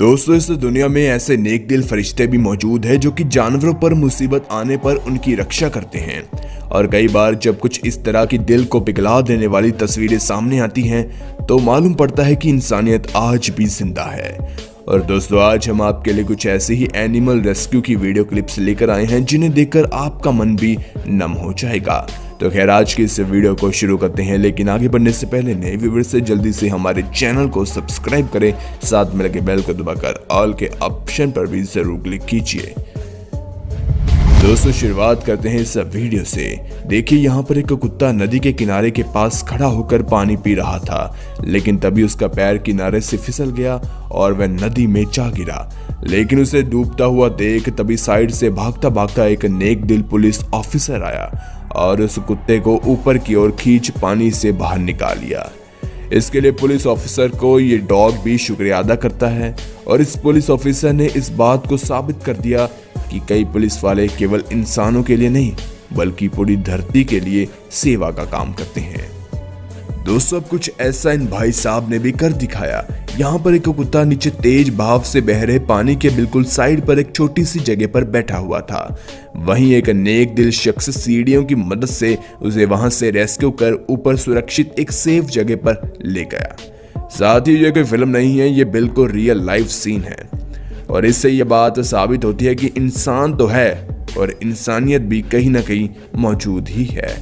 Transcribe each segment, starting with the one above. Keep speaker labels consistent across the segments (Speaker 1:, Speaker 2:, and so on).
Speaker 1: दोस्तों, इस दुनिया में ऐसे नेक दिल फरिश्ते भी मौजूद हैं जो कि जानवरों पर मुसीबत आने पर उनकी रक्षा करते हैं। और कई बार जब कुछ इस तरह की दिल को पिघला देने वाली तस्वीरें सामने आती हैं तो मालूम पड़ता है कि इंसानियत आज भी जिंदा है। और दोस्तों, आज हम आपके लिए कुछ ऐसे ही एनिमल रेस्क्यू की वीडियो क्लिप्स लेकर आए हैं जिन्हें देखकर आपका मन भी नम हो जाएगा। तो खैर, आज की इस वीडियो को शुरू करते हैं, लेकिन आगे बढ़ने से पहले नए व्यूअर्स से जल्दी से हमारे चैनल को सब्सक्राइब करें, साथ में लगे बेल को दबाकर ऑल के ऑप्शन पर भी जरूर क्लिक कीजिए। दोस्तों, शुरुआत करते हैं इस वीडियो से। देखिए, यहाँ पर एक कुत्ता नदी के किनारे के पास खड़ा होकर पानी पी रहा था, लेकिन तभी उसका पैर किनारे से फिसल गया और वह नदी में जा गिरा। लेकिन उसे डूबता हुआ देख तभी साइड से भागता भागता एक नेक दिल पुलिस ऑफिसर आया और उस कुत्ते को ऊपर की ओर खींच पानी से बाहर निकाल लिया। इसके लिए पुलिस ऑफिसर को ये डॉग भी शुक्रिया अदा करता है। और इस पुलिस ऑफिसर ने इस बात को साबित कर दिया कि कई पुलिस वाले केवल इंसानों के लिए नहीं बल्कि पूरी धरती के लिए सेवा का काम करते हैं। दोस्तों, अब कुछ ऐसा इन भाई साहब ने भी कर दिखाया। यहाँ पर एक कुत्ता नीचे तेज बहाव से बह रहे पानी के बिल्कुल साइड पर एक छोटी सी जगह पर बैठा हुआ था। वहीं एक नेक दिल शख्स सीढ़ियों की मदद से उसे वहां से रेस्क्यू कर ऊपर सुरक्षित एक सेफ जगह पर ले गया। साथ ही ये कोई फिल्म नहीं है, ये बिल्कुल रियल लाइफ सीन है। और इससे ये बात साबित होती है कि इंसान तो है और इंसानियत भी कहीं ना कहीं मौजूद ही है।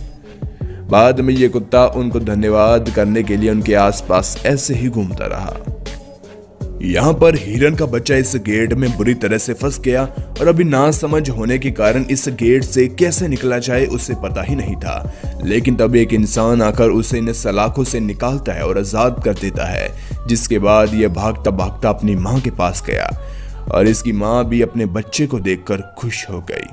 Speaker 1: बाद में ये कुत्ता उनको धन्यवाद करने के लिए उनके आसपास ऐसे ही घूमता रहा। यहाँ पर हिरन का बच्चा इस गेट में बुरी तरह से फंस गया और अभी ना समझ होने के कारण इस गेट से कैसे निकला जाए उसे पता ही नहीं था। लेकिन तब एक इंसान आकर उसे इन सलाखों से निकालता है और आजाद कर देता है, जिसके बाद यह भागता भागता अपनी माँ के पास गया और इसकी माँ भी अपने बच्चे को देखकर खुश हो गई।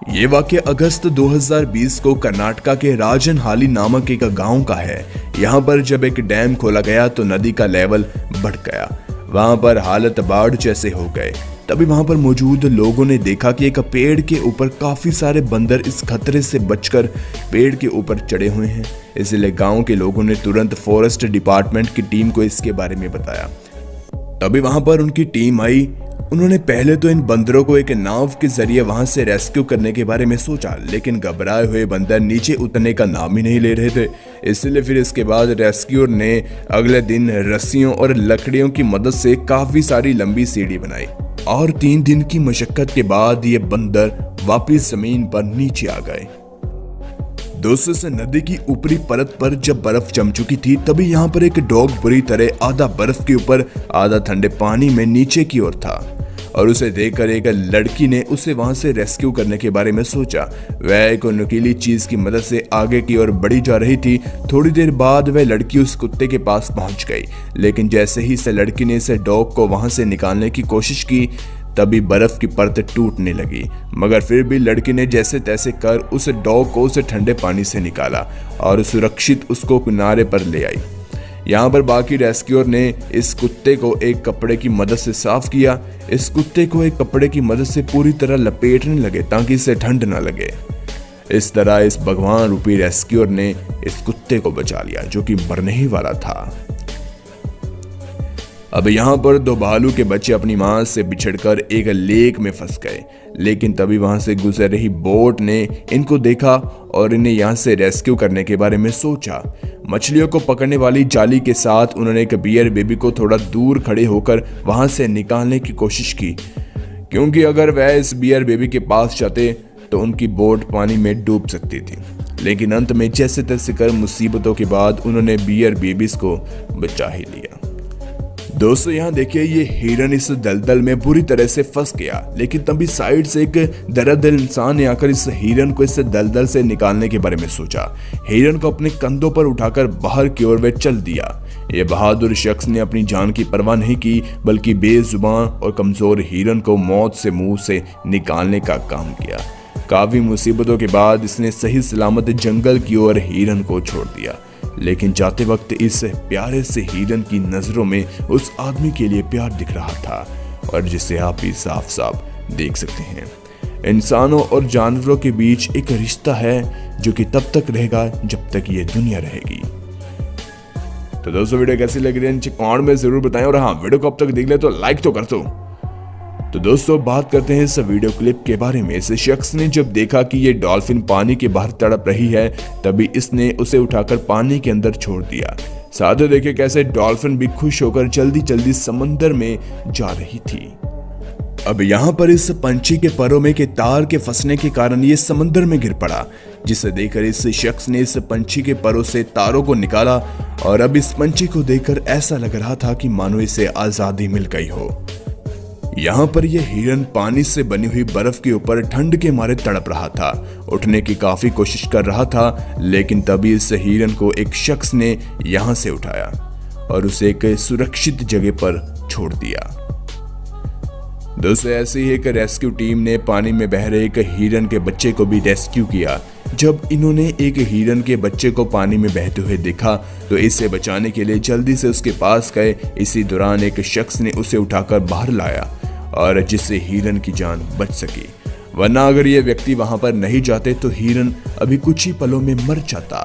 Speaker 1: ये वाकया अगस्त 2020 को कर्नाटका के राजनहाली नामक एक गांव का है। यहाँ पर जब एक डैम खोला गया तो नदी का लेवल बढ़ गया। वहां पर हालत बाढ़ जैसे हो गए। तभी वहां पर मौजूद लोगों ने देखा कि एक पेड़ के ऊपर काफी सारे बंदर इस खतरे से बचकर पेड़ के ऊपर चढ़े हुए हैं। इसलिए गांव के लोगों ने तुरंत फॉरेस्ट डिपार्टमेंट की टीम को इसके बारे में बताया। तभी वहां पर उनकी टीम आई। उन्होंने पहले तो इन बंदरों को एक नाव के जरिए वहां से रेस्क्यू करने के बारे में सोचा, लेकिन घबराए हुए बंदर नीचे उतरने का नाम ही नहीं ले रहे थे। इसलिए फिर इसके बाद रेस्क्यूअर ने अगले दिन रस्सियों और लकड़ियों की मदद से काफी सारी लंबी सीढ़ी बनाई और 3 दिन की मशक्कत के बाद ये बंदर वापिस जमीन पर नीचे आ गए। दोस्तों, से नदी की ऊपरी परत पर जब बर्फ जम चुकी थी तभी यहाँ पर एक डॉग बुरी तरह आधा बर्फ के ऊपर आधा ठंडे पानी में नीचे की ओर था और उसे देखकर एक लड़की ने उसे वहां से रेस्क्यू करने के बारे में सोचा। वह एक नुकीली चीज की मदद से आगे की ओर बढ़ी जा रही थी। थोड़ी देर बाद वह लड़की उस कुत्ते के पास पहुंच गई, लेकिन जैसे ही इस लड़की ने इस डॉग को वहां से निकालने की कोशिश की तभी बर्फ की परत टूटने लगी। मगर फिर भी लड़की ने जैसे तैसे कर उस डॉग को उस ठंडे पानी से निकाला और सुरक्षित उसको किनारे पर ले आई। यहाँ पर बाकी रेस्क्यूअर ने इस कुत्ते को एक कपड़े की मदद से साफ किया। इस कुत्ते को एक कपड़े की मदद से पूरी तरह लपेटने लगे ताकि इसे ठंड न लगे। इस तरह इस भगवान रूपी रेस्क्यूअर ने इस कुत्ते को बचा लिया जो कि मरने ही वाला था। अब यहाँ पर 2 भालू के बच्चे अपनी मां से बिछड़कर एक लेक में फंस गए, लेकिन तभी वहां से गुजर रही बोट ने इनको देखा और इन्हें यहाँ से रेस्क्यू करने के बारे में सोचा। मछलियों को पकड़ने वाली जाली के साथ उन्होंने एक बियर बेबी को थोड़ा दूर खड़े होकर वहां से निकालने की कोशिश की, क्योंकि अगर वह इस बियर बेबी के पास जाते तो उनकी बोट पानी में डूब सकती थी। लेकिन अंत में जैसे तैसे कर मुसीबतों के बाद उन्होंने बियर बेबीज को बचा ही लिया। दोस्तों, यहाँ देखिए, ये हिरन इस दलदल में बुरी तरह से फंस गया, लेकिन तभी साइड से एक दरअसल इंसान ने आकर इस हिरन को इस दलदल से निकालने के बारे में सोचा। हिरन को अपने कंधों पर उठाकर बाहर की ओर वे चल दिया। ये बहादुर शख्स ने अपनी जान की परवाह नहीं की, बल्कि बेजुबान और कमजोर हिरन को मौत से मुंह से निकालने का काम किया। काफी मुसीबतों के बाद इसने सही सलामत जंगल की ओर हिरन को छोड़ दिया, लेकिन जाते वक्त इस प्यारे से हिरन की नजरों में उस आदमी के लिए प्यार दिख रहा था, और जिसे आप भी साफ साफ देख सकते हैं। इंसानों और जानवरों के बीच एक रिश्ता है जो कि तब तक रहेगा जब तक ये दुनिया रहेगी। तो दोस्तों वीडियो कैसी लग रही है नीचे कमेंट में जरूर बताएं, और हाँ वीडियो को अब तक देख ले तो लाइक तो कर दो। तो दोस्तों बात करते हैं इस वीडियो क्लिप के बारे में। इस शख्स ने जब देखा कि ये डॉल्फिन पानी के बाहर तड़प रही है, तभी इसने उसे उठाकर पानी के अंदर छोड़ दिया। साथ ही देखिए कैसे डॉल्फिन भी खुश होकर जल्दी जल्दी समंदर में जा रही थी। अब यहाँ पर इस पंछी के परों में के तार के फंसने के कारण ये समंदर में गिर पड़ा, जिसे देखकर इस शख्स ने इस पंछी के परों से तारों को निकाला, और अब इस पंछी को देखकर ऐसा लग रहा था कि मानो इसे आजादी मिल गई हो। यहाँ पर यह हिरन पानी से बनी हुई बर्फ के ऊपर ठंड के मारे तड़प रहा था, उठने की काफी कोशिश कर रहा था, लेकिन तभी इस हिरन को एक शख्स ने यहाँ से उठाया और उसे एक सुरक्षित जगह पर छोड़ दिया। दोस्तों ऐसे ही एक रेस्क्यू टीम ने पानी में बह रहे एक हिरन के बच्चे को भी रेस्क्यू किया। जब इन्होंने एक हिरन के बच्चे को पानी में बहते हुए देखा तो इसे बचाने के लिए जल्दी से उसके पास गए। इसी दौरान एक शख्स ने उसे उठाकर बाहर लाया, और जिससे हिरन की जान बच सकी, वरना अगर ये व्यक्ति वहां पर नहीं जाते तो हिरन अभी कुछ ही पलों में मर जाता।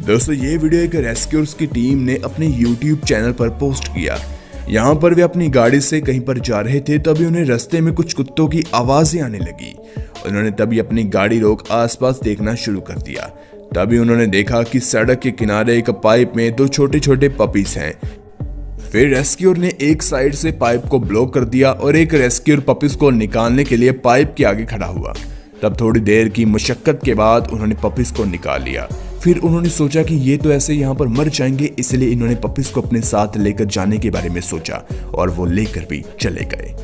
Speaker 1: दोस्तों ये वीडियो एक रेस्क्यूअर्स की टीम ने अपने YouTube चैनल पर पोस्ट किया। यहाँ पर वे अपनी गाड़ी से कहीं पर जा रहे थे, तभी उन्हें रास्ते में कुछ कुत्तों की आवाजें आने लगी। उन्होंने तभी अपनी गाड़ी रोक आसपास देखना शुरू कर दिया। तभी उन्होंने देखा कि सड़क के किनारे एक पाइप में 2 छोटे छोटे पपीज हैं। फिर रेस्क्यूअर ने एक साइड से पाइप को ब्लॉक कर दिया और एक रेस्क्यूअर पपीज को निकालने के लिए पाइप के आगे खड़ा हुआ। तब थोड़ी देर की मशक्कत के बाद उन्होंने पपीज को निकाल लिया। फिर उन्होंने सोचा कि ये तो ऐसे यहाँ पर मर जाएंगे, इसलिए इन्होंने पपीज को अपने साथ लेकर जाने के बारे में सोचा, और वो लेकर भी चले गए।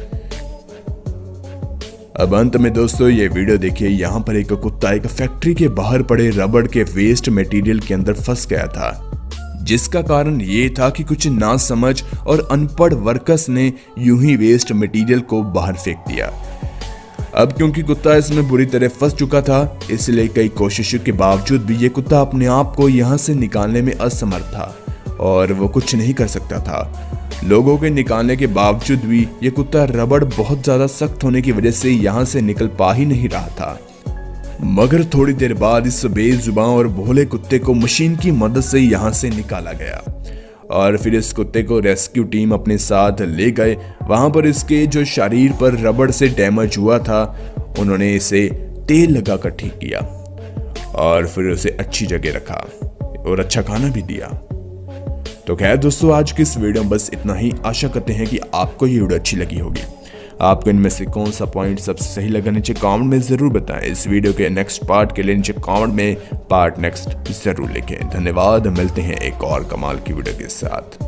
Speaker 1: अब अंत में दोस्तों ये वीडियो देखिए। यहाँ पर एक कुत्ता एक फैक्ट्री के बाहर पड़े रबड़ के वेस्ट मटेरियल के अंदर फंस गया था, जिसका कारण ये था कि कुछ नासमझ और अनपढ़ वर्कर्स ने यूं ही वेस्ट मटेरियल को बाहर फेंक दिया। अब क्योंकि कुत्ता इसमें बुरी तरह फंस चुका था, इसलिए कई कोशिशों के बावजूद भी ये कुत्ता अपने आप को यहाँ से निकालने में असमर्थ था, और वो कुछ नहीं कर सकता था। लोगों के निकालने के बावजूद भी ये कुत्ता रबड़ बहुत ज्यादा सख्त होने की वजह से यहाँ से निकल पा ही नहीं रहा था। मगर थोड़ी देर बाद इस बेजुबान और भोले कुत्ते को मशीन की मदद से यहाँ से निकाला गया, और फिर इस कुत्ते को रेस्क्यू टीम अपने साथ ले गए। वहां पर इसके जो शरीर पर रबड़ से डैमेज हुआ था, उन्होंने इसे तेल लगाकर ठीक किया, और फिर उसे अच्छी जगह रखा और अच्छा खाना भी दिया। तो खैर दोस्तों आज की इस वीडियो में बस इतना ही। आशा करते हैं कि आपको ये वीडियो अच्छी लगी होगी। आपको इनमें से कौन सा पॉइंट सबसे सही लगा नीचे कमेंट में जरूर बताएं। इस वीडियो के नेक्स्ट पार्ट के लिए नीचे कमेंट में पार्ट नेक्स्ट जरूर लिखें। धन्यवाद, मिलते हैं एक और कमाल की वीडियो के साथ।